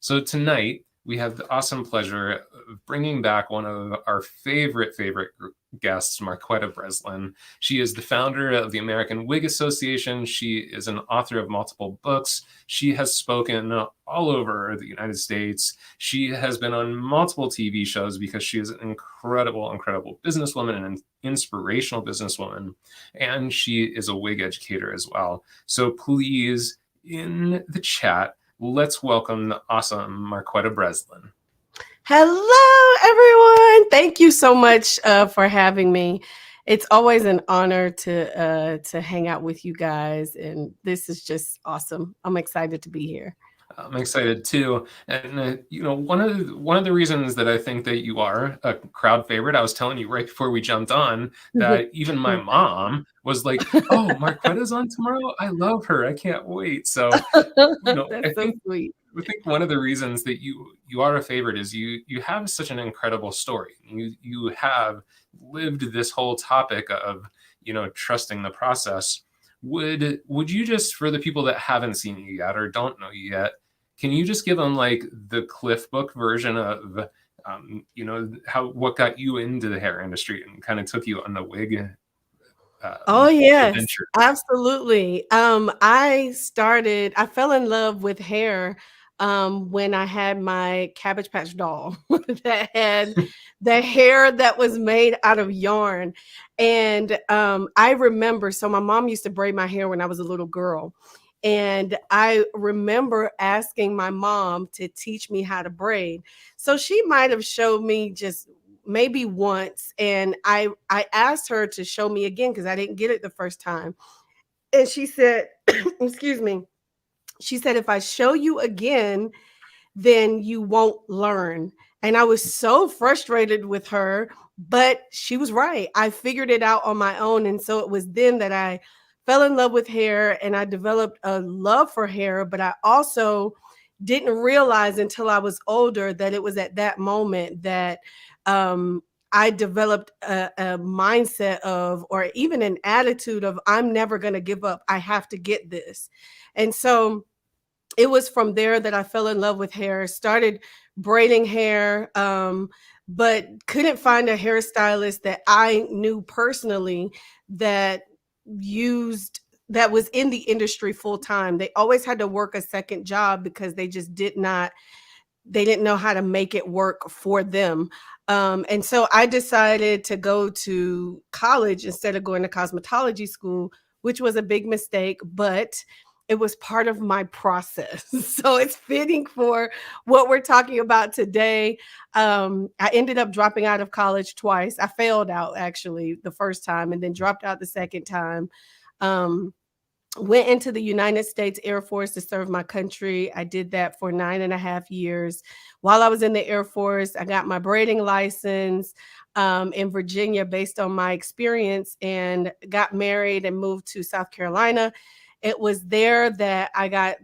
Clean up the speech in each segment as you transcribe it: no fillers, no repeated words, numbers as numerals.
So tonight, we have the awesome pleasure of bringing back one of our favorite guests, Marquetta Breslin. She is the founder of the American Wig Association. She is an author of multiple books. She has spoken all over the United States. She has been on multiple TV shows because she is an incredible businesswoman and an inspirational businesswoman. And she is a wig educator as well. So please, in the chat, let's welcome the awesome Marquetta Breslin. Hello, everyone. Thank you so much for having me. It's always an honor to hang out with you guys, and this is just awesome. I'm excited to be here. I'm excited too, and one of the reasons that I think that you are a crowd favorite. I was telling you right before we jumped on that even my mom was like, "Oh, Marquetta's on tomorrow. I love her. I can't wait." So, That's so sweet. I think one of the reasons that you are a favorite is you have such an incredible story. You have lived this whole topic of trusting the process. Would you just, for the people that haven't seen you yet or don't know you yet, can you just give them like the Cliff Book version of what got you into the hair industry and kind of took you on the wig Oh yes, adventure? absolutely. I fell in love with hair when I had my Cabbage Patch doll that had the hair that was made out of yarn. And I remember, so my mom used to braid my hair when I was a little girl. And I remember asking my mom to teach me how to braid. So she might have showed me just maybe once, and I asked her to show me again because I didn't get it the first time. And she said, excuse me, she said, if I show you again, then you won't learn. And I was so frustrated with her, but she was right. I figured it out on my own. And so it was then that I fell in love with hair and I developed a love for hair, but I also didn't realize until I was older that it was at that moment that I developed a mindset of, or even an attitude of, I'm never going to give up. I have to get this. And so it was from there that I fell in love with hair, started braiding hair, but couldn't find a hairstylist that I knew personally that used that was in the industry full time. They always had to work a second job because they just they didn't know how to make it work for them. And so I decided to go to college instead of going to cosmetology school, which was a big mistake, but it was part of my process. So it's fitting for what we're talking about today. I ended up dropping out of college twice. I failed out actually the first time and then dropped out the second time. Went into the United States Air Force to serve my country. I did that for 9.5 years. While I was in the Air Force, I got my braiding license in Virginia based on my experience and got married and moved to South Carolina. It was there that I got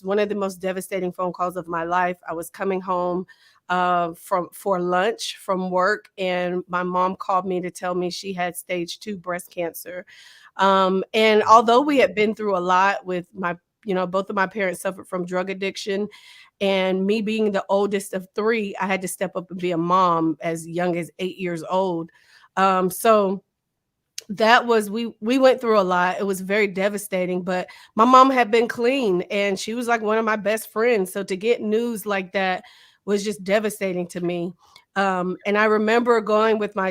one of the most devastating phone calls of my life. I was coming home for lunch from work, and my mom called me to tell me she had stage 2 breast cancer. And although we had been through a lot with both of my parents suffered from drug addiction, and me being the oldest of 3, I had to step up and be a mom as young as 8 years old. So that was we went through a lot. It was very devastating, but my mom had been clean and she was like one of my best friends. So to get news like that was just devastating to me. And I remember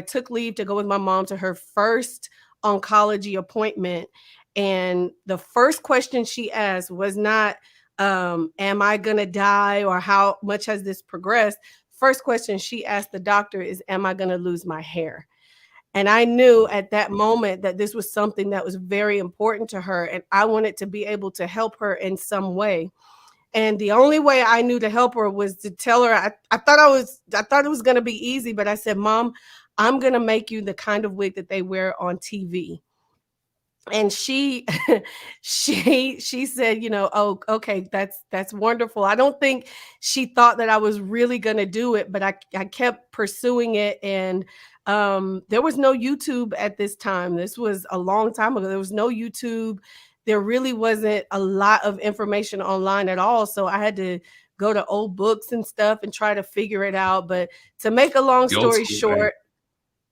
took leave to go with my mom to her first oncology appointment. And the first question she asked was not, am I going to die or how much has this progressed? First question she asked the doctor is, am I going to lose my hair? And I knew at that moment that this was something that was very important to her. And I wanted to be able to help her in some way. And the only way I knew to help her was to tell her, I thought it was going to be easy, but I said, Mom, I'm going to make you the kind of wig that they wear on TV. And she she said, oh, okay, that's wonderful. I don't think she thought that I was really going to do it, but I kept pursuing it. And there was no YouTube at this time. This was a long time ago. There was no YouTube. There really wasn't a lot of information online at all. So I had to go to old books and stuff and try to figure it out. But to make a long The old story school way. short,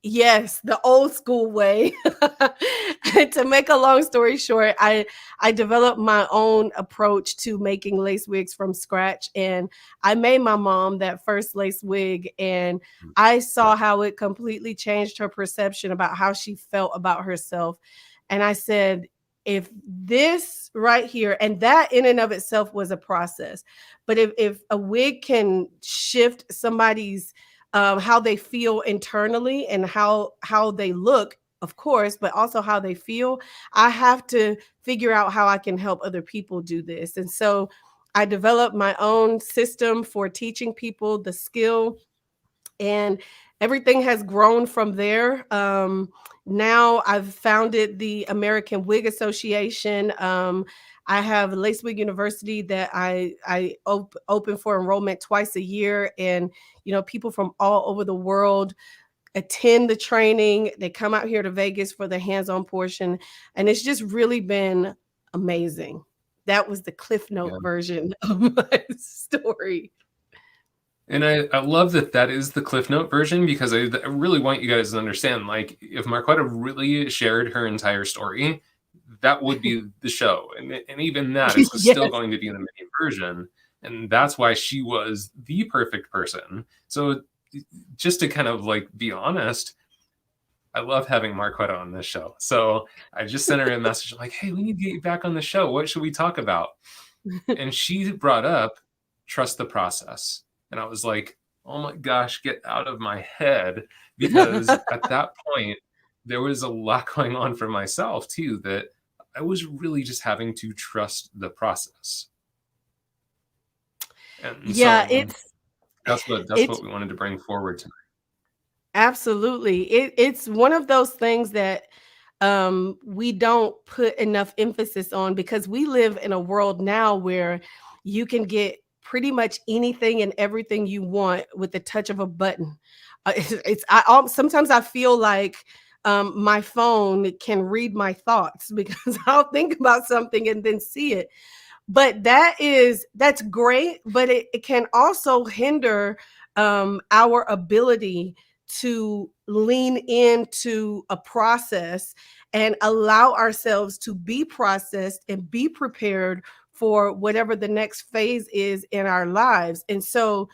yes, the old school way. To make a long story short, I developed my own approach to making lace wigs from scratch, and I made my mom that first lace wig, and I saw how it completely changed her perception about how she felt about herself. And I said, if this right here, and that in and of itself was a process, but if a wig can shift somebody's how they feel internally and how they look, of course, but also how they feel, I have to figure out how I can help other people do this. And so I developed my own system for teaching people the skill, and everything has grown from there. Now I've founded the American Wig Association. I have Lace Wig University that I open for enrollment twice a year, and people from all over the world attend the training. They come out here to Vegas for the hands-on portion, and it's just really been amazing. That was the Cliff Note Yeah. version of my story. And I love that that is the Cliff Note version, because I really want you guys to understand, like, if Marquetta really shared her entire story, that would be the show. And even that is still Yes. going to be in the mini version. And that's why she was the perfect person. So just to kind of like be honest, I love having Marquetta on this show. So I just sent her a message like, hey, we need to get you back on the show. What should we talk about? And she brought up trust the process. And I was like, oh my gosh, get out of my head. Because at that point, there was a lot going on for myself too, that I was really just having to trust the process. And Yeah, so that's it's what we wanted to bring forward tonight. absolutely. It's one of those things that we don't put enough emphasis on, because we live in a world now where you can get pretty much anything and everything you want with the touch of a button. Sometimes I feel like my phone can read my thoughts because I'll think about something and then see it. But that's great, but it can also hinder our ability to lean into a process and allow ourselves to be processed and be prepared for whatever the next phase is in our lives. And so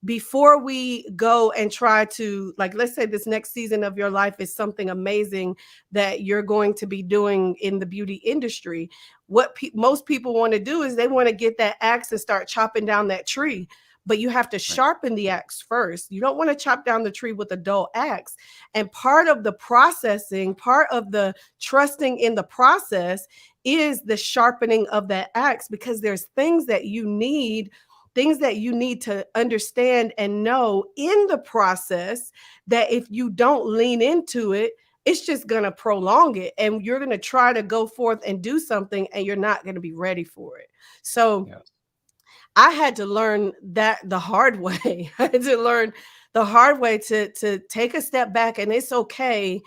before we go and try to, like, let's say this next season of your life is something amazing that you're going to be doing in the beauty industry, what most people want to do is they want to get that axe and start chopping down that tree. But you have to Right. sharpen the axe first. You don't want to chop down the tree with a dull axe. And part of the processing, part of the trusting in the process is the sharpening of that axe, because there's things that you need to understand and know in the process, that if you don't lean into it, it's just going to prolong it, and you're going to try to go forth and do something and you're not going to be ready for it. So Yes. I had to learn that the hard way. I had to learn the hard way to take a step back, and it's okay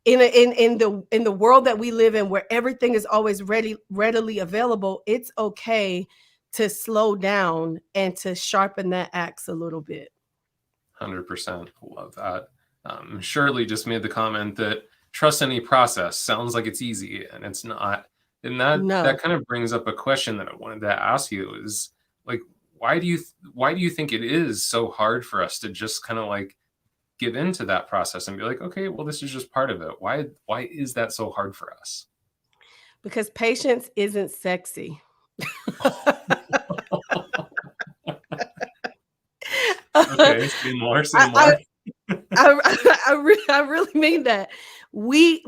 in the world that we live in, where everything is always readily available. It's okay to slow down and to sharpen that axe a little bit. 100%. Love that. Shirley just made the comment that trust any process sounds like it's easy, and it's not. And that No, kind of brings up a question that I wanted to ask you is, like, why do you think it is so hard for us to just kind of like give into that process and be like, okay, well, this is just part of it. Why is that so hard for us? because patience isn't sexy. Okay, say more, say I, more. I really mean that.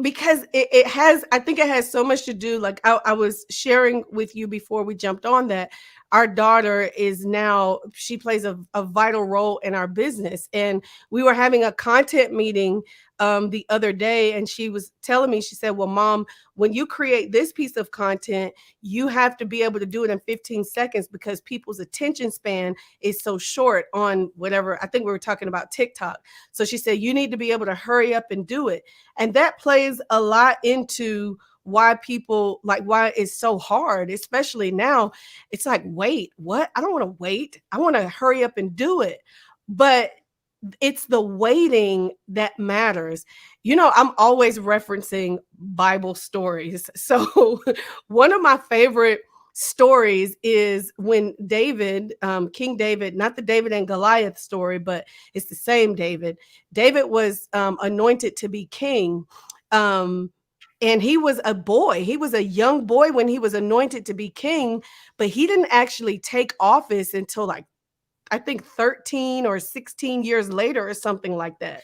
Because it has, I think it has so much to do, like I was sharing with you before we jumped on, that our daughter is now, she plays a vital role in our business. And we were having a content meeting the other day, and she was telling me, she said, well, Mom, when you create this piece of content, you have to be able to do it in 15 seconds, because people's attention span is so short on whatever. I think we were talking about TikTok. So she said, you need to be able to hurry up and do it. And that plays a lot into why people like why it's so hard, especially now. It's like, wait, what? I don't want to wait. I want to hurry up and do it. But it's the waiting that matters. I'm always referencing Bible stories. So one of my favorite stories is when David, King David, not the David and Goliath story, but it's the same David. David was anointed to be king. Um, and he was a boy. He was a young boy when he was anointed to be king, but he didn't actually take office until like I think 13 or 16 years later or something like that. Mm.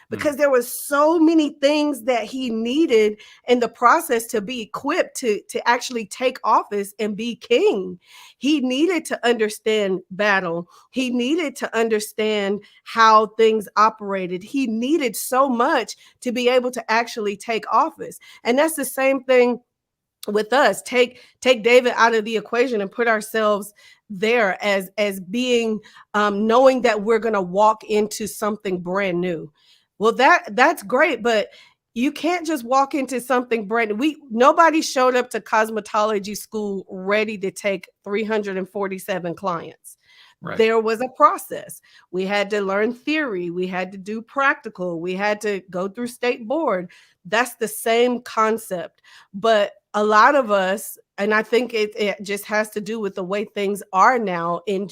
Because there was so many things that he needed in the process to be equipped to actually take office and be king. He needed to understand battle. He needed to understand how things operated. He needed so much to be able to actually take office. And that's the same thing with us. Take David out of the equation and put ourselves there as being knowing that we're going to walk into something brand new. Well, that's great, but you can't just walk into something brand new. Nobody showed up to cosmetology school ready to take 347 clients. Right. There was a process. We had to learn theory, we had to do practical, we had to go through state board. That's the same concept. But a lot of us, and I think it just has to do with the way things are now in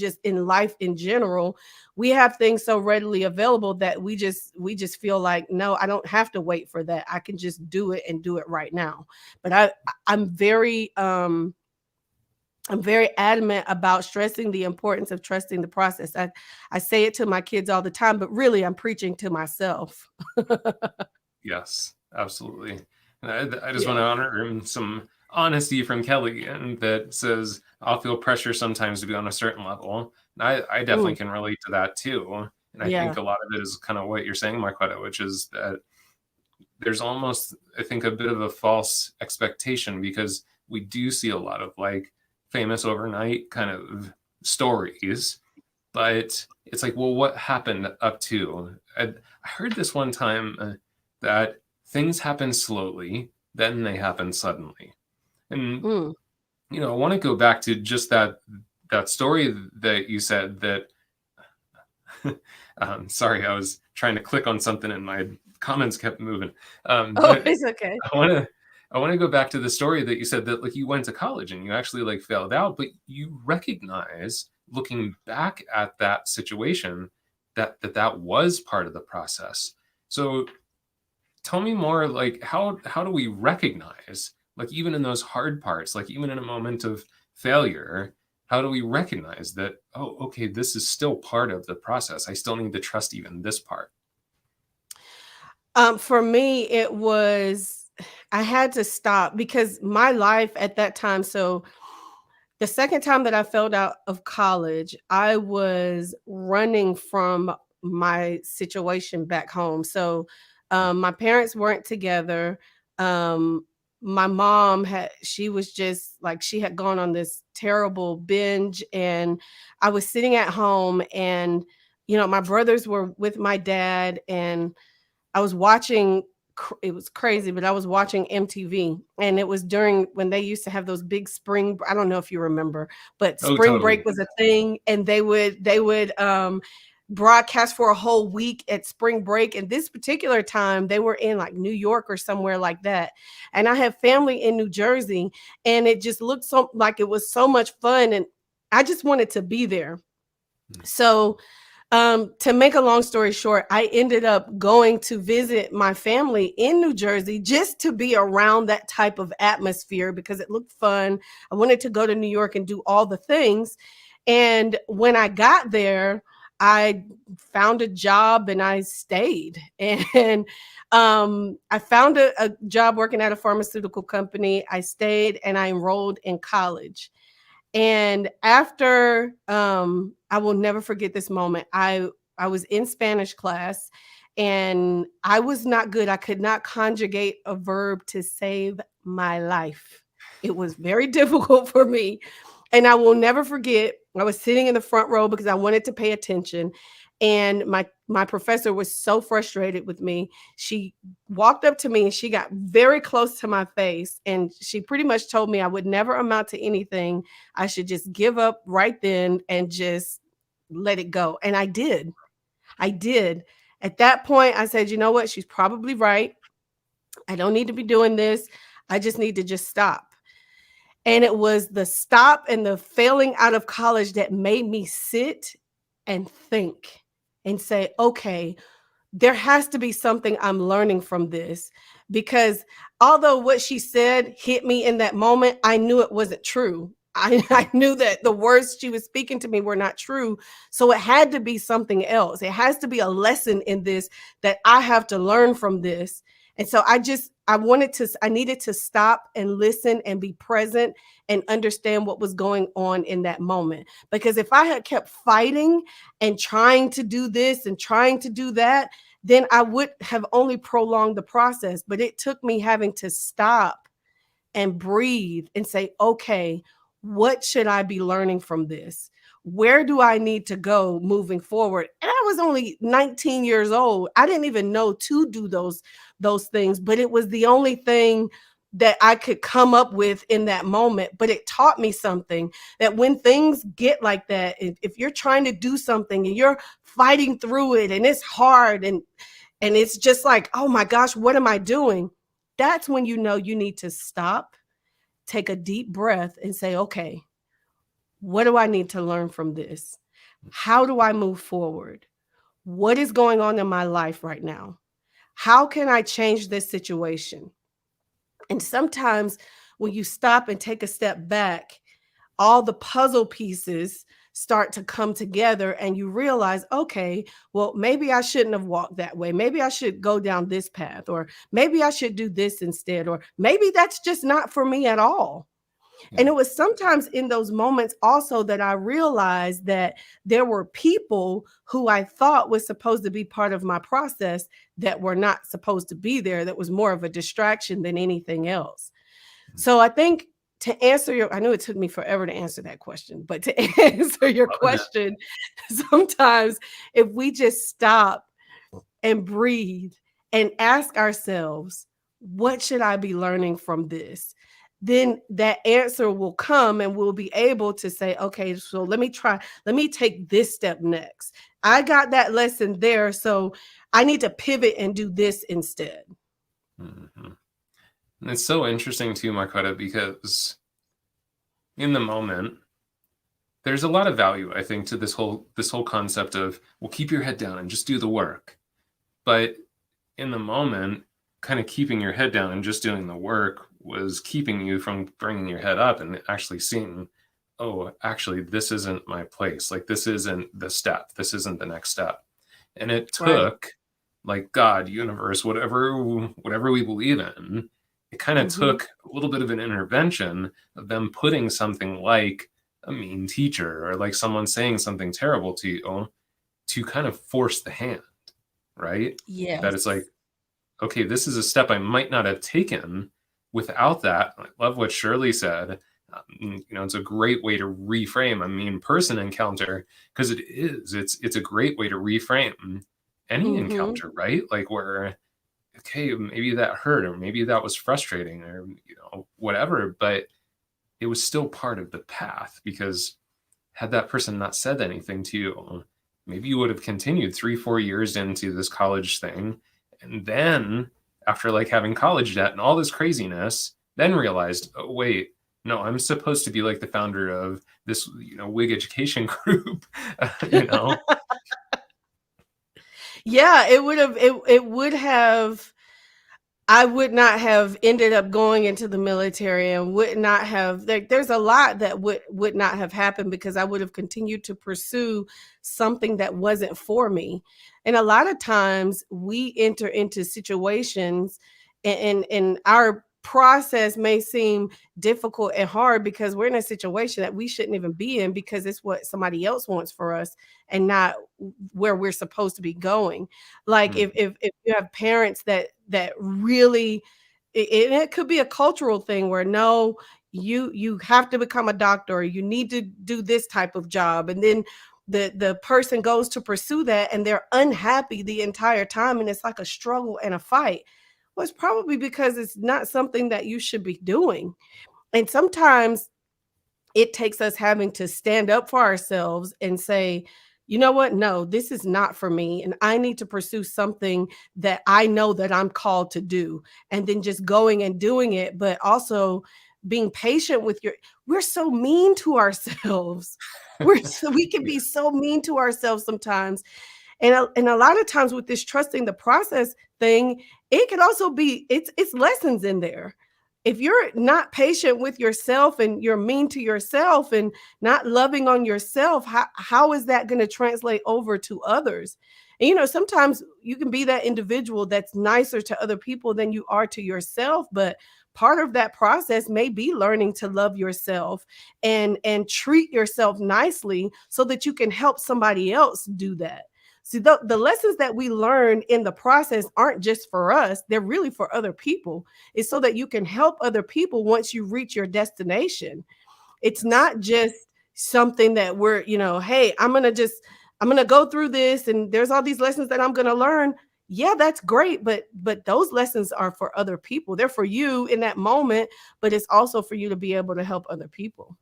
life in general. We have things so readily available that we just feel like, no, I don't have to wait for that. I can just do it and do it right now. But I'm very I'm very adamant about stressing the importance of trusting the process. I say it to my kids all the time, but really I'm preaching to myself. Yes, absolutely. And I just want Yeah. to honor some honesty from Kelly, and that says I'll feel pressure sometimes to be on a certain level. And I definitely Mm, can relate to that too. And I think yeah. a lot of it is kind of what you're saying, Marquetta, which is that there's almost, I think, a bit of a false expectation because we do see a lot of like famous overnight kind of stories, but it's like, well, what happened up to? I heard this one time that things happen slowly, then they happen suddenly. And Mm. I want to go back to just that story that you said that. Sorry, I was trying to click on something and my comments kept moving. Oh, But it's okay. I want to go back to the story that you said that like you went to college and you actually like failed out, but you recognize looking back at that situation that was part of the process. So tell me more, like how do we recognize, like even in those hard parts, like even in a moment of failure, how do we recognize that, oh, okay, this is still part of the process, I still need to trust even this part? For me, it was I had to stop because my life at that time. So the second time that I failed out of college, I was running from my situation back home. So my parents weren't together. Um, my mom she was just like, she had gone on this terrible binge, and I was sitting at home, and my brothers were with my dad, and I was watching it was crazy, but I was watching MTV, and it was during when they used to have those big spring, I don't know if you remember, but Oh, spring break totally. was a thing, and they would broadcast for a whole week at spring break. And this particular time they were in like New York or somewhere like that. And I have family in New Jersey, and it just looked so like it was so much fun, and I just wanted to be there. So to make a long story short, I ended up going to visit my family in New Jersey just to be around that type of atmosphere because it looked fun. I wanted to go to New York and do all the things. And when I got there, I found a job and I stayed. And I found a job working at a pharmaceutical company. I stayed and I enrolled in college. And after, I will never forget this moment. I was in Spanish class, and I was not good. I could not conjugate a verb to save my life. It was very difficult for me. And I will never forget. I was sitting in the front row because I wanted to pay attention. And my professor was so frustrated with me. She walked up to me and she got very close to my face. And she pretty much told me I would never amount to anything. I should just give up right then and just let it go. And I did. I did. At that point, I said, you know what? She's probably right. I don't need to be doing this. I just need to just stop. And it was the stop and the failing out of college that made me sit and think and say, okay, there has to be something I'm learning from this, because although what she said hit me in that moment, I knew it wasn't true. I knew that the words she was speaking to me were not true. So it had to be something else. It has to be a lesson in this that I have to learn from this. And so I needed to stop and listen and be present and understand what was going on in that moment. Because if I had kept fighting and trying to do this and trying to do that, then I would have only prolonged the process. But it took me having to stop and breathe and say, okay, what should I be learning from this? Where do I need to go moving forward? And I was only 19 years old. I didn't even know to do those things, but it was the only thing that I could come up with in that moment. But it taught me something, that when things get like that, if you're trying to do something and you're fighting through it and it's hard and it's just like, oh my gosh, what am I doing? That's when you know you need to stop, take a deep breath and say, okay, what do I need to learn from this? How do I move forward? What is going on in my life right now? How can I change this situation? And sometimes when you stop and take a step back, all the puzzle pieces start to come together and you realize, okay, well, maybe I shouldn't have walked that way. Maybe I should go down this path, or maybe I should do this instead, or maybe that's just not for me at all. And Yeah. it was sometimes in those moments also that I realized that there were people who I thought was supposed to be part of my process that were not supposed to be there, that was more of a distraction than anything else. So I think, to answer I know it took me forever to answer that question, but to answer your Loving it. question, sometimes if we just stop and breathe and ask ourselves, what should I be learning from this? Then that answer will come and we'll be able to say, okay, so let me take this step next. I got that lesson there, so I need to pivot and do this instead. Mhm. And it's so interesting too, Marquetta, because in the moment, there's a lot of value, I think, to this whole concept of, well, keep your head down and just do the work. But in the moment, kind of keeping your head down and just doing the work was keeping you from bringing your head up and actually seeing, oh, actually, this isn't my place. Like, this isn't the step. This isn't the next step. And it Right. took, like, God, universe, whatever we believe in, it kind of Hmm. took a little bit of an intervention of them putting something like a mean teacher or like someone saying something terrible to you to kind of force the hand, right? That it's Yes. like, okay, this is a step I might not have taken without that. I love what Shirley said. It's a great way to reframe a mean person encounter, because it is. It's a great way to reframe any Hmm. encounter, right? Like, where, okay, maybe that hurt, or maybe that was frustrating, or whatever, but it was still part of the path, because had that person not said anything to you, maybe you would have continued 3-4 years into this college thing, and then after like having college debt and all this craziness, then realized, oh wait, no, I'm supposed to be like the founder of this wig education group. you know Yeah, it would have, I would not have ended up going into the military, and would not have, there's a lot that would not have happened because I would have continued to pursue something that wasn't for me. And a lot of times we enter into situations, and our process may seem difficult and hard because we're in a situation that we shouldn't even be in, because it's what somebody else wants for us and not where we're supposed to be going. Like Mm, if you have parents that really, and it could be a cultural thing where, no, you have to become a doctor, or you need to do this type of job, and then the person goes to pursue that and they're unhappy the entire time, and it's like a struggle and a fight. Well, it's probably because it's not something that you should be doing. And sometimes it takes us having to stand up for ourselves and say, you know what? No, this is not for me. And I need to pursue something that I know that I'm called to do. And then just going and doing it, but also being patient with we're so mean to ourselves. We can be so mean to ourselves sometimes. And a lot of times with this trusting the process thing, it could also be it's lessons in there. If you're not patient with yourself and you're mean to yourself and not loving on yourself, how is that going to translate over to others? And sometimes you can be that individual that's nicer to other people than you are to yourself, but part of that process may be learning to love yourself and treat yourself nicely so that you can help somebody else do that. See, the lessons that we learn in the process aren't just for us, they're really for other people. It's so that you can help other people once you reach your destination. It's Yes. not just something that we're, hey, I'm going to go through this and there's all these lessons that I'm going to learn. Yeah, that's great, but those lessons are for other people. They're for you in that moment, but it's also for you to be able to help other people.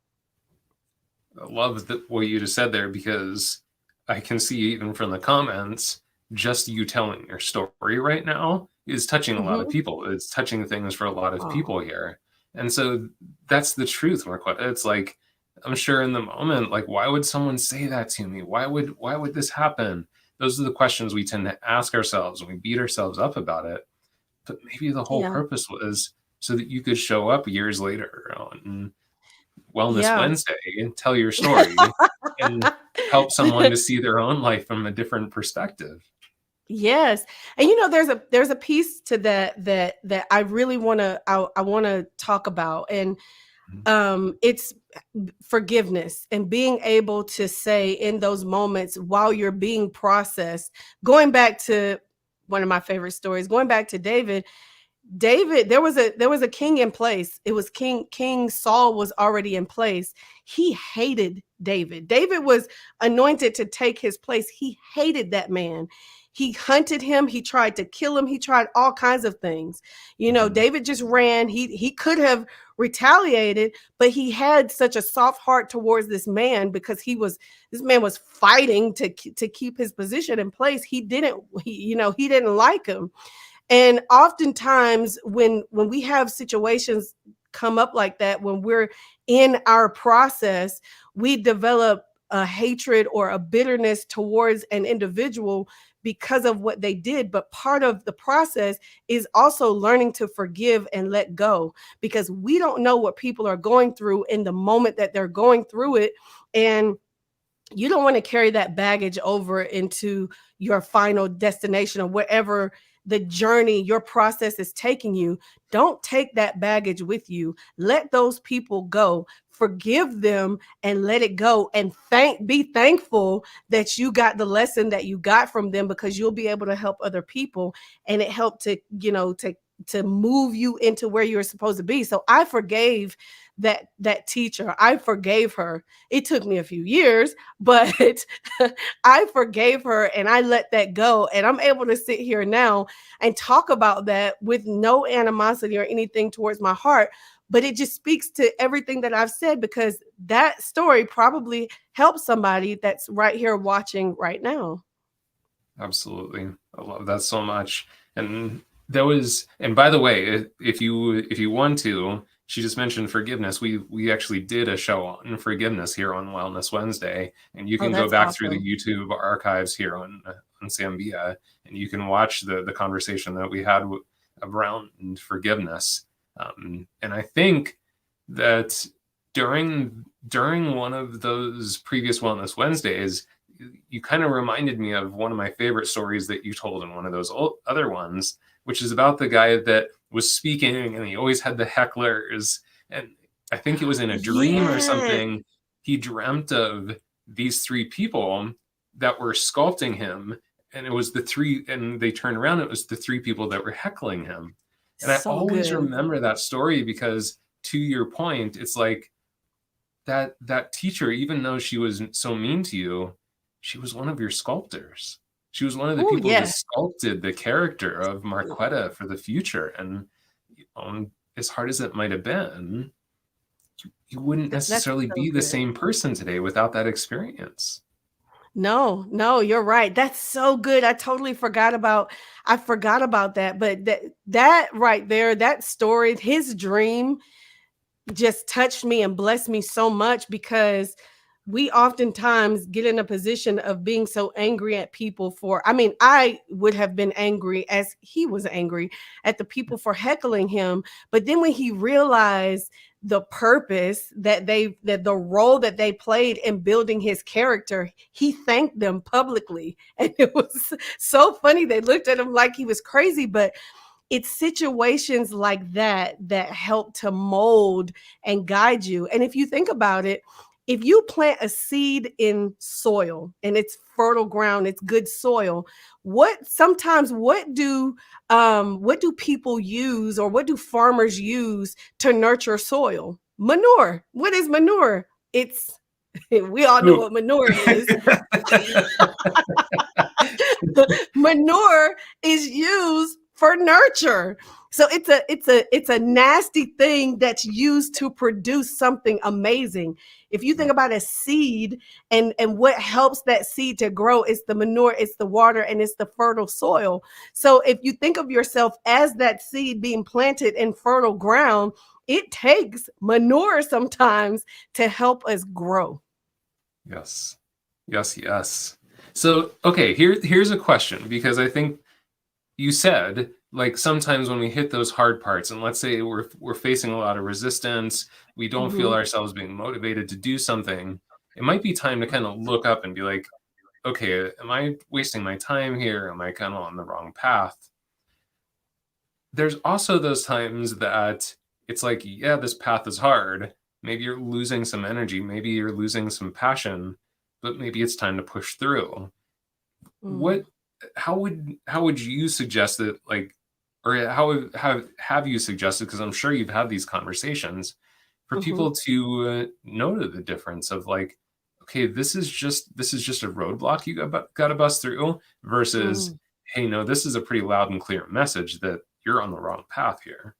I love what you just said there, because I can see even from the comments, just you telling your story right now is touching a lot of Mhm. people. It's touching things for a lot of Oh, people here. And so that's the truth, Marquetta. It's like, I'm sure in the moment, like, why would someone say that to me? Why would this happen? Those are the questions we tend to ask ourselves, and we beat ourselves up about it. But maybe the whole yeah. purpose was so that you could show up years later on Wellness Yeah. Wednesday and tell your story and help someone to see their own life from a different perspective. Yes. And there's a piece to that I really I want to talk about, and it's forgiveness and being able to say in those moments while you're being processed, going back to one of my favorite stories, going back to David, there was a king in place. It was King Saul was already in place. He hated David. David was anointed to take his place. He hated that man. He hunted him, he tried to kill him, he tried all kinds of things. Mhm. David just ran. He could have retaliated, but he had such a soft heart towards this man because this man was fighting to keep his position in place. He didn't like him. And oftentimes when we have situations come up like that, when we're in our process, we develop a hatred or a bitterness towards an individual because of what they did. But part of the process is also learning to forgive and let go, because we don't know what people are going through in the moment that they're going through it. And you don't want to carry that baggage over into your final destination or wherever the journey, your process is taking you. Don't take that baggage with you. Let those people go. Forgive them and let it go. And be thankful that you got the lesson that you got from them, because you'll be able to help other people. And it helped to move you into where you're supposed to be. So I forgave that teacher. I forgave her. It took me a few years, but I forgave her and I let that go. And I'm able to sit here now and talk about that with no animosity or anything towards my heart. But it just speaks to everything that I've said, because that story probably helps somebody that's right here watching right now. Absolutely. I love that so much. And and by the way, if you want to, she just mentioned forgiveness. We actually did a show on forgiveness here on Wellness Wednesday, and you Oh, can go that's back through the awesome. YouTube archives here on Sambia, and you can watch the conversation that we had around forgiveness. And I think that during one of those previous Wellness Wednesdays, you kind of reminded me of one of my favorite stories that you told in one of those other ones, which is about the guy that was speaking and he always had the hecklers. And I think it was in a dream or Yes. something. He dreamt of these three people that were sculpting him. And it was and they turned around. It was the three people that were heckling him. And I So always good. remember that story because to your point, it's like that teacher, even though she was so mean to you, she was one of your sculptors. She was one of the Oh, people that yeah. sculpted the character of Marquetta for the future. And as hard as it might have been, you wouldn't That's necessarily so be the good. same person today without that experience. No, no, you're right. That's so good. I forgot about that. But that right there, that story, his dream just touched me and blessed me so much, because we oftentimes get in a position of being so angry at people for, I mean, I would have been angry as he was angry at the people for heckling him. But then when he realized the purpose that the role that they played in building his character, he thanked them publicly. And it was so funny. They looked at him like he was crazy, but it's situations like that that help to mold and guide you. And if you think about it, if you plant a seed in soil and it's fertile ground, it's good soil, what do people use, or what do farmers use to nurture soil? Manure. What is manure? It's we all know Ooh. what manure is. Manure is used for nurture. So it's a nasty thing that's used to produce something amazing. If you think about a seed, and what helps that seed to grow, it's the manure, it's the water, and it's the fertile soil. So if you think of yourself as that seed being planted in fertile ground, it takes manure sometimes to help us grow. Yes. Yes, yes. So, okay, here's a question, because I think you said, like, sometimes when we hit those hard parts, and let's say we're facing a lot of resistance, we don't feel Mhm. ourselves being motivated to do something, it might be time to kind of look up and be like, okay, am I wasting my time here? Am I kind of on the wrong path? There's also those times that it's like, yeah, this path is hard. Maybe you're losing some energy, maybe you're losing some passion, but maybe it's time to push through. Mm. What how would you suggest that, like, or have you suggested, because I'm sure you've had these conversations, for Mhm. people to know the difference of, like, okay, this is just a roadblock you got to bust through, versus, Mm. hey, no, this is a pretty loud and clear message that you're on the wrong path here.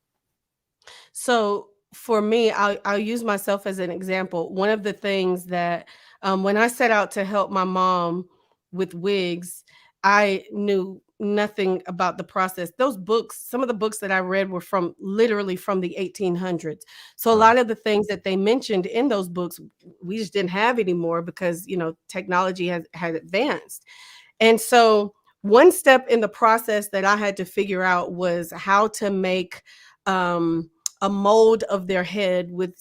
So for me, I'll use myself as an example. One of the things that when I set out to help my mom with wigs, I knew nothing about the process. Those books, some of the books that I read were from literally from the 1800s. So a Wow. lot of the things that they mentioned in those books, we just didn't have anymore, because technology has advanced. And so one step in the process that I had to figure out was how to make um, a mold of their head with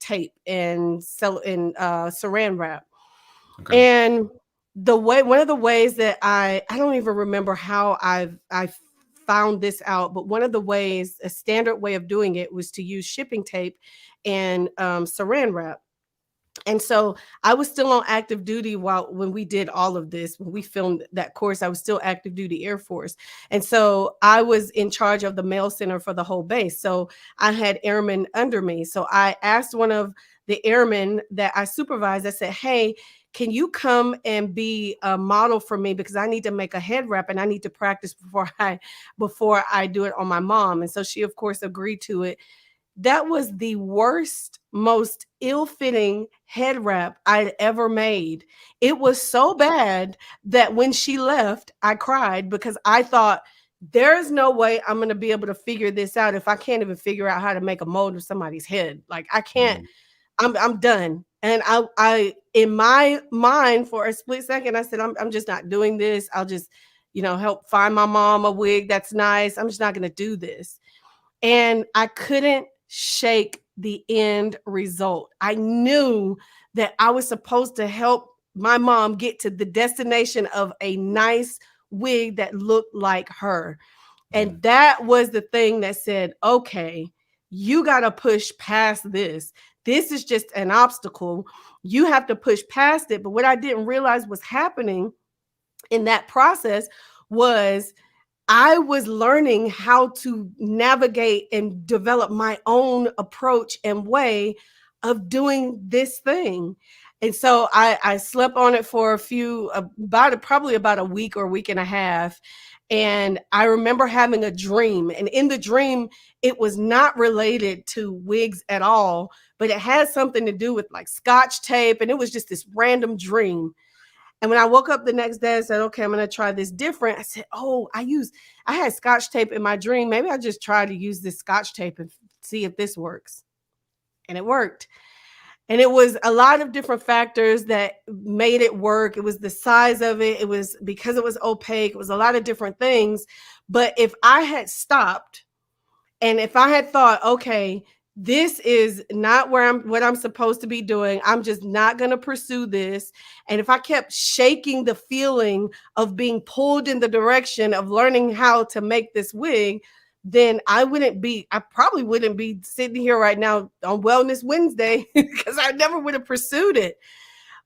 tape and saran wrap. Okay. And one of the ways that I don't even remember how I found this out, but one of the ways, a standard way of doing it, was to use shipping tape and saran wrap. And so I was still on active duty when we did all of this. When we filmed that course, I was still active duty Air Force. And so I was in charge of the mail center for the whole base. So I had airmen under me. So I asked one of the airmen that I supervised, I said, "Hey, can you come and be a model for me, because I need to make a head wrap and I need to practice before I do it on my mom." And so she of course agreed to it. That was the worst, most ill-fitting head wrap I'd ever made. It was so bad that when she left, I cried, because I thought, there's no way I'm gonna be able to figure this out if I can't even figure out how to make a mold of somebody's head. Like, I can't. Mm. I'm done. And I in my mind for a split second, I said, I'm just not doing this. I'll just, help find my mom a wig that's nice. I'm just not gonna do this. And I couldn't shake the end result. I knew that I was supposed to help my mom get to the destination of a nice wig that looked like her. Mm. And that was the thing that said, okay, you got to push past this. This is just an obstacle. You have to push past it. But what I didn't realize was happening in that process was I was learning how to navigate and develop my own approach and way of doing this thing. And so I slept on it for probably about a week or a week and a half. And I remember having a dream. And in the dream, it was not related to wigs at all, but it had something to do with like scotch tape. And it was just this random dream. And when I woke up the next day, I said, okay, I'm going to try this different. I said, oh, I had scotch tape in my dream. Maybe I just try to use this scotch tape and see if this works. And it worked. And it was a lot of different factors that made it work. It was the size of it. It was because it was opaque. It was a lot of different things. But if I had stopped and if I had thought, okay, this is not what I'm supposed to be doing. I'm just not going to pursue this. And if I kept shaking the feeling of being pulled in the direction of learning how to make this wig, then I probably wouldn't be sitting here right now on Wellness Wednesday because I never would have pursued it.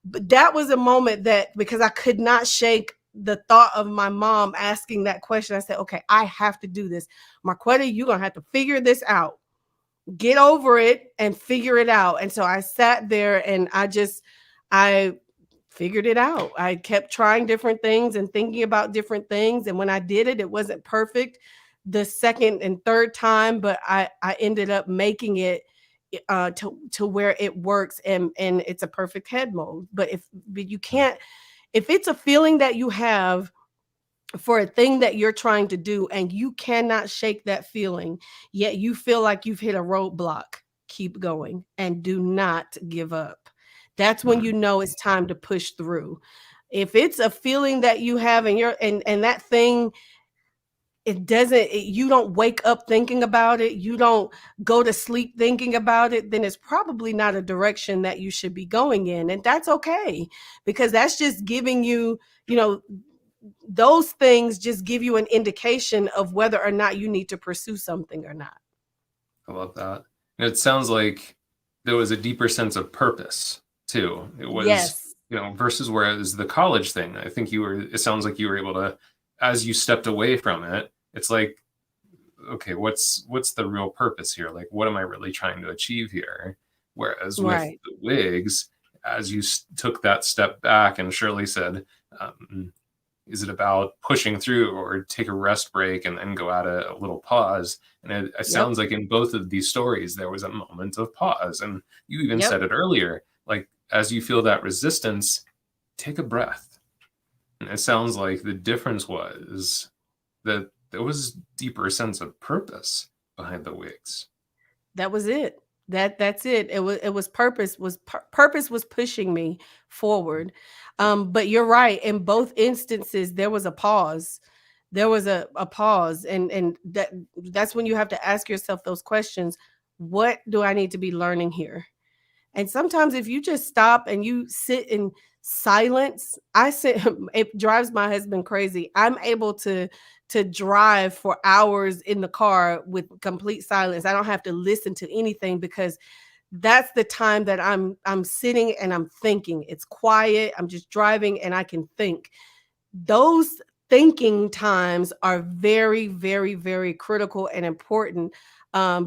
But that was a moment that because I could not shake the thought of my mom asking that question, I said, okay, I have to do this. Marquetta, you're going to have to figure this out. Get over it and figure it out. And so I sat there and I figured it out. I kept trying different things and thinking about different things. And when I did it, it wasn't perfect the second and third time, but I ended up making it to where it works and it's a perfect head mold. But you can't, if it's a feeling that you have for a thing that you're trying to do and you cannot shake that feeling, yet you feel like you've hit a roadblock, keep going and do not give up. That's when you know it's time to push through. If it's a feeling that you have and that thing, you don't wake up thinking about it, you don't go to sleep thinking about it, then it's probably not a direction that you should be going in. And that's okay, because that's just giving you, those things just give you an indication of whether or not you need to pursue something or not. I love that. And it sounds like there was a deeper sense of purpose too. It was, Yes. versus whereas the college thing, I think it sounds like you were able to, as you stepped away from it, it's like, okay, what's the real purpose here? Like, what am I really trying to achieve here? Whereas with Right. the wigs, as you took that step back and Shirley said, is it about pushing through or take a rest break and then go at a little pause? And it Yep. sounds like in both of these stories, there was a moment of pause. And you even Yep. said it earlier, like, as you feel that resistance, take a breath. And it sounds like the difference was that there was deeper sense of purpose behind the wigs. That was it. That's it. It was purpose was pushing me forward. But you're right. In both instances, there was a pause. There was a pause, and that's when you have to ask yourself those questions. What do I need to be learning here? And sometimes if you just stop and you sit in silence, it drives my husband crazy. I'm able to drive for hours in the car with complete silence. I don't have to listen to anything because that's the time that I'm sitting and I'm thinking. It's quiet. I'm just driving and I can think. Those thinking times are very, very, very critical and important,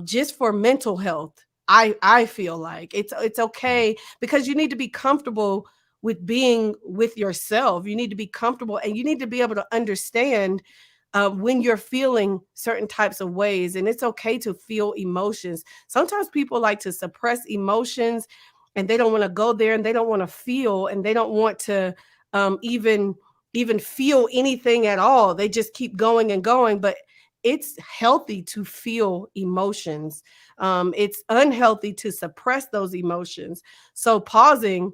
just for mental health. I feel like it's okay because you need to be comfortable with being with yourself. You need to be comfortable and you need to be able to understand when you're feeling certain types of ways. And it's okay to feel emotions. Sometimes people like to suppress emotions and they don't want to go there and they don't want to feel and they don't want to even feel anything at all. They just keep going and going. But it's healthy to feel emotions. It's unhealthy to suppress those emotions. So pausing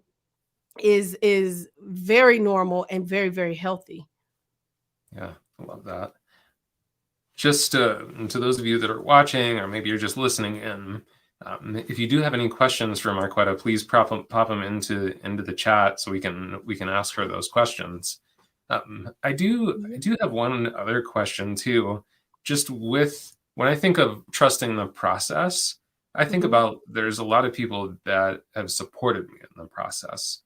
is very normal and very, very healthy. Yeah, I love that. Just to those of you that are watching, or maybe you're just listening in, if you do have any questions for Marquetta, please pop them into the chat so we can ask her those questions. I do have one other question too. Just with when I think of trusting the process, I think about there's a lot of people that have supported me in the process.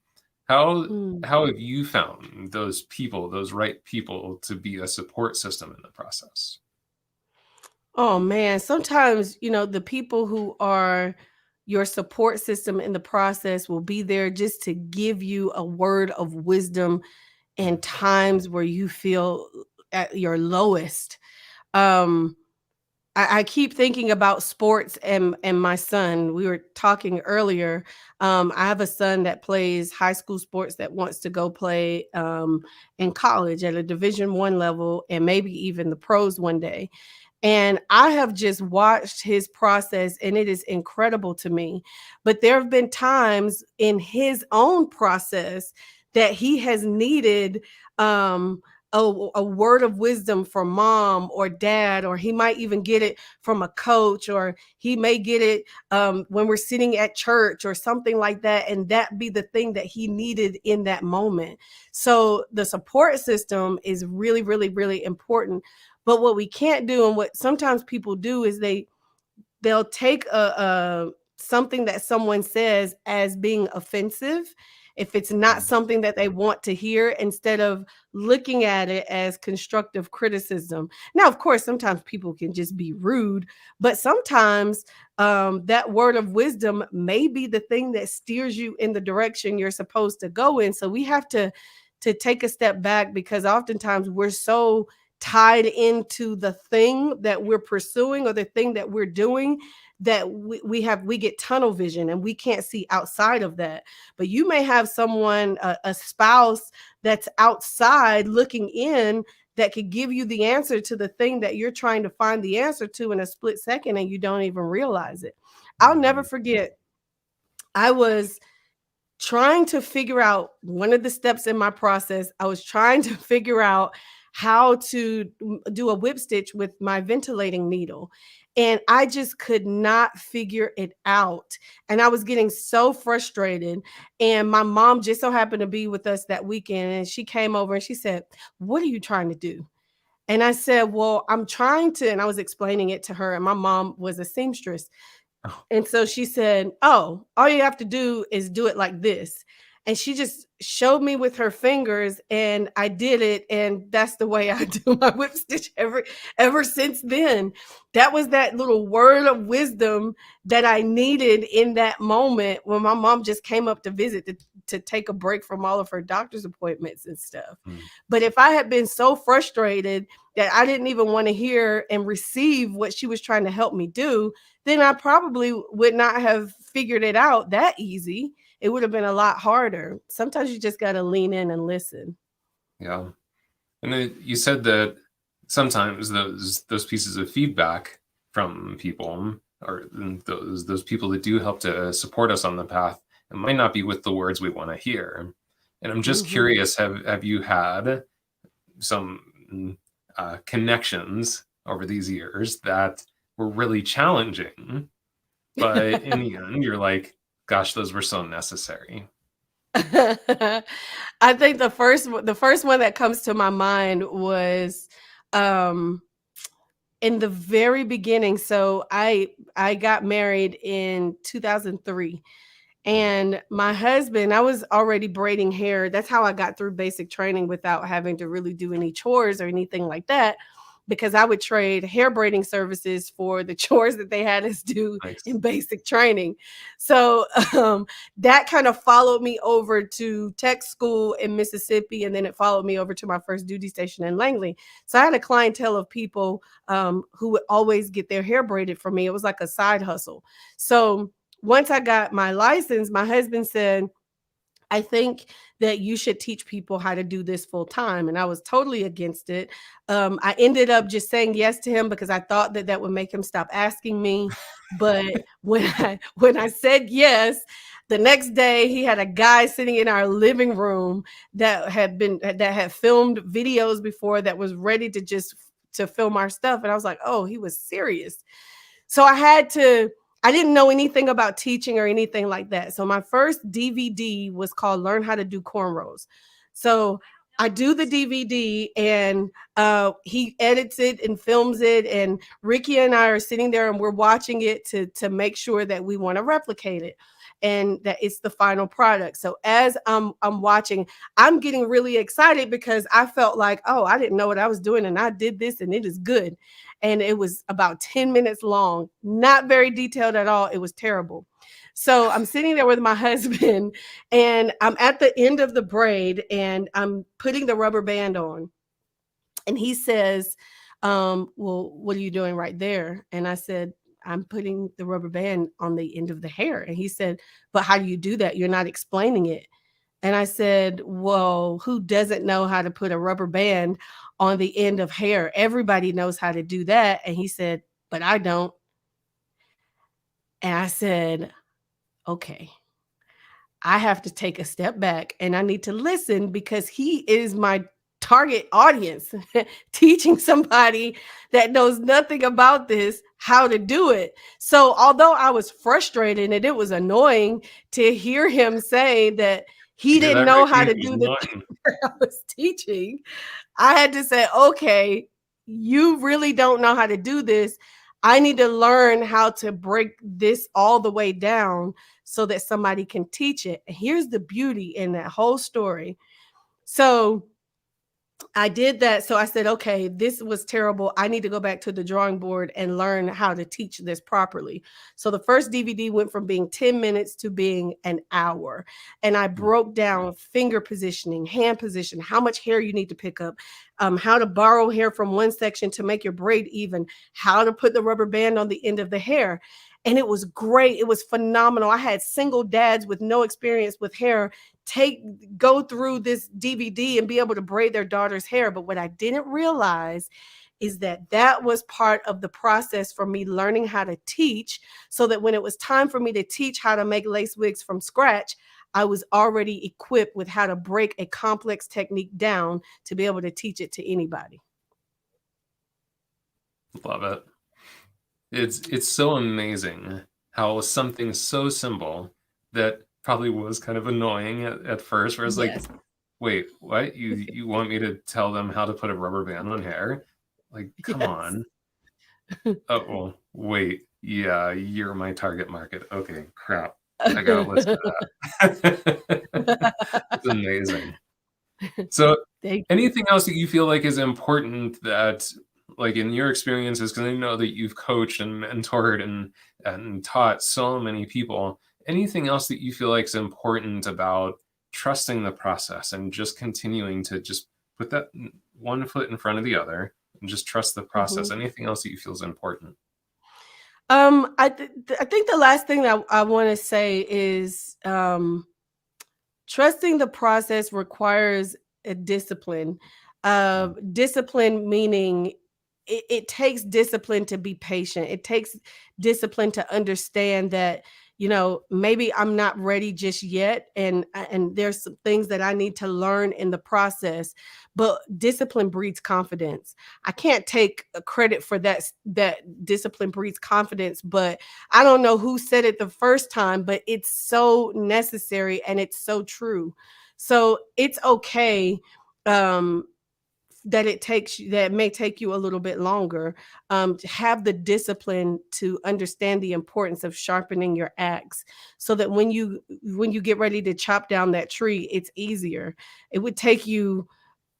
How Mm. how have you found those people, those right people, to be a support system in the process? Oh man, sometimes, the people who are your support system in the process will be there just to give you a word of wisdom in times where you feel at your lowest. Um, I keep thinking about sports and my son. We were talking earlier. I have a son that plays high school sports that wants to go play in college at a Division 1 level and maybe even the pros one day. And I have just watched his process, and it is incredible to me. But there have been times in his own process that he has needed um, a word of wisdom from mom or dad, or he might even get it from a coach, or he may get it when we're sitting at church or something like that. And that be the thing that he needed in that moment. So the support system is really, really, really important. But what we can't do, and what sometimes people do, is they'll take a something that someone says as being offensive if it's not Mm, something that they want to hear, instead of looking at it as constructive criticism. Now, of course, sometimes people can just be rude, but sometimes that word of wisdom may be the thing that steers you in the direction you're supposed to go in. So we have to take a step back, because oftentimes we're so tied into the thing that we're pursuing or the thing that we're doing that we get tunnel vision and we can't see outside of that. But you may have someone, a spouse, that's outside looking in, that could give you the answer to the thing that you're trying to find the answer to in a split second, and you don't even realize it. I'll never mhm, forget, I was trying to figure out one of the steps in my process. I was trying to figure out how to do a whip stitch with my ventilating needle. And I just could not figure it out. And I was getting so frustrated. And my mom just so happened to be with us that weekend. And she came over and she said, "What are you trying to do?" And I said, "Well, I'm trying to," and I was explaining it to her. And my mom was a seamstress. oh, And so she said, "Oh, all you have to do is do it like this." And she just showed me with her fingers, and I did it. And that's the way I do my whip stitch ever since then. That was that little word of wisdom that I needed in that moment when my mom just came up to visit, to take a break from all of her doctor's appointments and stuff. mm, But if I had been so frustrated that I didn't even want to hear and receive what she was trying to help me do, then I probably would not have figured it out that easy. It would have been a lot harder. Sometimes you just got to lean in and listen. yeah. And then you said that sometimes those pieces of feedback from people, or those people that do help to support us on the path, it might not be with the words we want to hear. And I'm just Mhm. curious, have you had some connections over these years that were really challenging, but in the end, you're like, gosh, those were so necessary. I think the first one that comes to my mind was um in the very beginning. So I got married in 2003. Mm, And my husband, I was already braiding hair. That's how I got through basic training without having to really do any chores or anything like that, because I would trade hair braiding services for the chores that they had us do nice. in basic training. So that kind of followed me over to tech school in Mississippi, and then it followed me over to my first duty station in Langley. So I had a clientele of people who would always get their hair braided for me. It was like a side hustle. So once I got my license, my husband said, "I think that you should teach people how to do this full time." And I was totally against it. I ended up just saying yes to him because I thought that that would make him stop asking me. But when I said yes, the next day he had a guy sitting in our living room that had filmed videos before, that was ready to just to film our stuff. And I was like, "Oh, he was serious." So I didn't know anything about teaching or anything like that. So my first DVD was called Learn How to Do Cornrows. So I do the DVD, and he edits it and films it, and Ricky and I are sitting there and we're watching it to make sure that we want to replicate it. and that it's the final product. So as I'm watching, I'm getting really excited because I felt like, oh, I didn't know what I was doing and I did this and it is good. And it was about 10 minutes long, not very detailed at all. It was terrible. So I'm sitting there with my husband and I'm at the end of the braid and I'm putting the rubber band on. And he says, well, what are you doing right there? And I said, I'm putting the rubber band on the end of the hair. And he said, but how do you do that? You're not explaining it. And I said, well, who doesn't know how to put a rubber band on the end of hair? Everybody knows how to do that. And he said, but I don't. And I said, okay, I have to take a step back and I need to listen because he is my target audience, teaching somebody that knows nothing about this how to do it. So, although I was frustrated and it was annoying to hear him say that he Hear didn't that know right, how Dean? to It was do the annoying. thing that I was teaching, I had to say, okay, you really don't know how to do this. I need to learn how to break this all the way down so that somebody can teach it. And here's the beauty in that whole story. So I did that. So I said, okay, this was terrible. I need to go back to the drawing board and learn how to teach this properly. So the first DVD went from being 10 minutes to being an hour. And I broke down finger positioning, hand position, how much hair you need to pick up, how to borrow hair from one section to make your braid even, how to put the rubber band on the end of the hair. And it was great. It was phenomenal. I had single dads with no experience with hair go through this DVD and be able to braid their daughter's hair. But what I didn't realize is that that was part of the process for me learning how to teach, so that when it was time for me to teach how to make lace wigs from scratch, I was already equipped with how to break a complex technique down to be able to teach it to anybody. Love it. It's so amazing how something so simple that probably was kind of annoying at first, where it's like, Yes. wait, what? You want me to tell them how to put a rubber band on hair? Like, come Yes. on. Oh, well, wait. Yeah, you're my target market. Okay, crap. I gotta listen to that. It's amazing. So, Thank you. anything else that you feel like is important that, like in your experiences, because I know that you've coached and mentored and taught so many people, anything else that you feel like is important about trusting the process and just continuing to just put that one foot in front of the other and just trust the process? Mhm. Anything else that you feel is important? I think the last thing that I want to say is trusting the process requires a discipline. Mm. Discipline meaning it takes discipline to be patient. It takes discipline to understand that, maybe I'm not ready just yet, and there's some things that I need to learn in the process. But discipline breeds confidence. I can't take credit for that discipline breeds confidence, but I don't know who said it the first time, but it's so necessary and it's so true. So it's okay, um, that may take you a little bit longer, to have the discipline to understand the importance of sharpening your axe, so that when you get ready to chop down that tree, it's easier. It would take you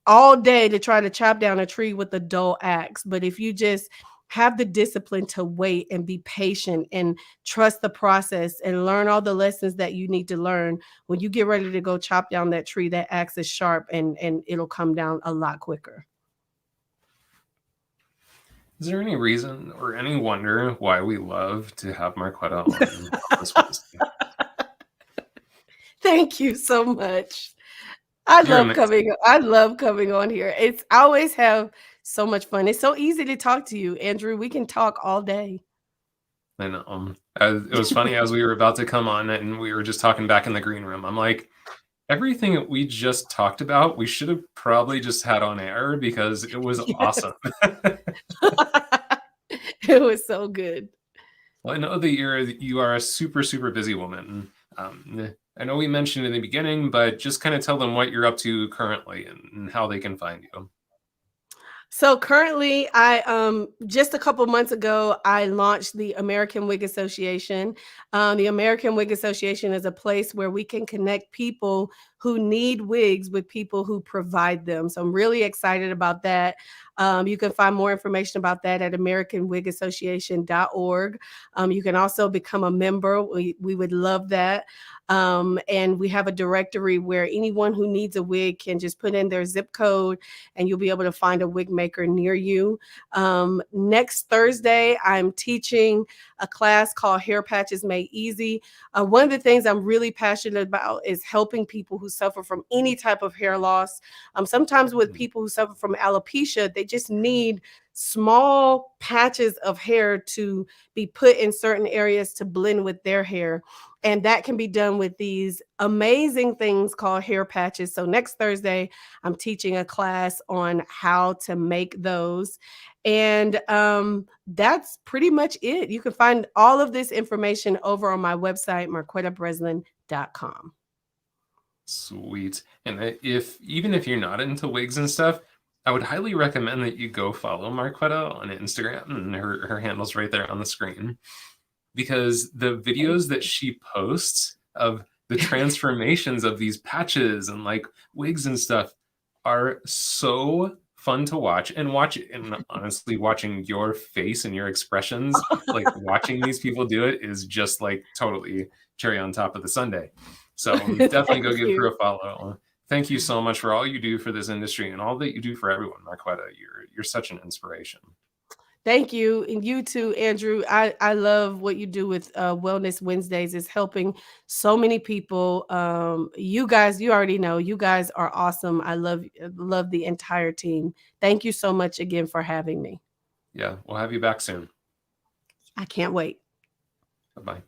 all day to try to chop down a tree with a dull axe. But if you just have the discipline to wait and be patient and trust the process and learn all the lessons that you need to learn, when you get ready to go chop down that tree, that axe is sharp and it'll come down a lot quicker. Is there any reason or any wonder why we love to have Marquetta on this Wednesday? Thank you so much. You're amazing. I love coming on here. I always have so much fun. It's so easy to talk to you, Andrew. We can talk all day. I know. It was funny as we were about to come on and we were just talking back in the green room. I'm like, everything that we just talked about, we should have probably just had on air because it was Yes. awesome. It was so good. Well, I know that you are a super, super busy woman. I know we mentioned in the beginning, but just kind of tell them what you're up to currently and how they can find you. So currently, I just a couple months ago, I launched the American Wig Association. The American Wig Association is a place where we can connect people who need wigs with people who provide them. So I'm really excited about that. You can find more information about that at AmericanWigAssociation.org. You can also become a member. We would love that. And we have a directory where anyone who needs a wig can just put in their zip code and you'll be able to find a wig maker near you. Next Thursday, I'm teaching a class called Hair Patches Made Easy. One of the things I'm really passionate about is helping people who suffer from any type of hair loss. Sometimes with people who suffer from alopecia, they just need small patches of hair to be put in certain areas to blend with their hair. And that can be done with these amazing things called hair patches. So next Thursday, I'm teaching a class on how to make those. And that's pretty much it. You can find all of this information over on my website, marquettabreslin.com. Sweet. And if even if you're not into wigs and stuff, I would highly recommend that you go follow Marquetta on Instagram, and her handle's right there on the screen, because the videos that she posts of the transformations of these patches and like wigs and stuff are so fun to watch. And honestly, watching your face and your expressions, like watching these people do it, is just like totally cherry on top of the sundae. So definitely go give her a follow. Thank you so much for all you do for this industry and all that you do for everyone, Marquetta. You're such an inspiration. Thank you. And you too, Andrew. I love what you do with Wellness Wednesdays. It's helping so many people. You guys, you already know, you guys are awesome. I love the entire team. Thank you so much again for having me. Yeah, we'll have you back soon. I can't wait. Bye-bye.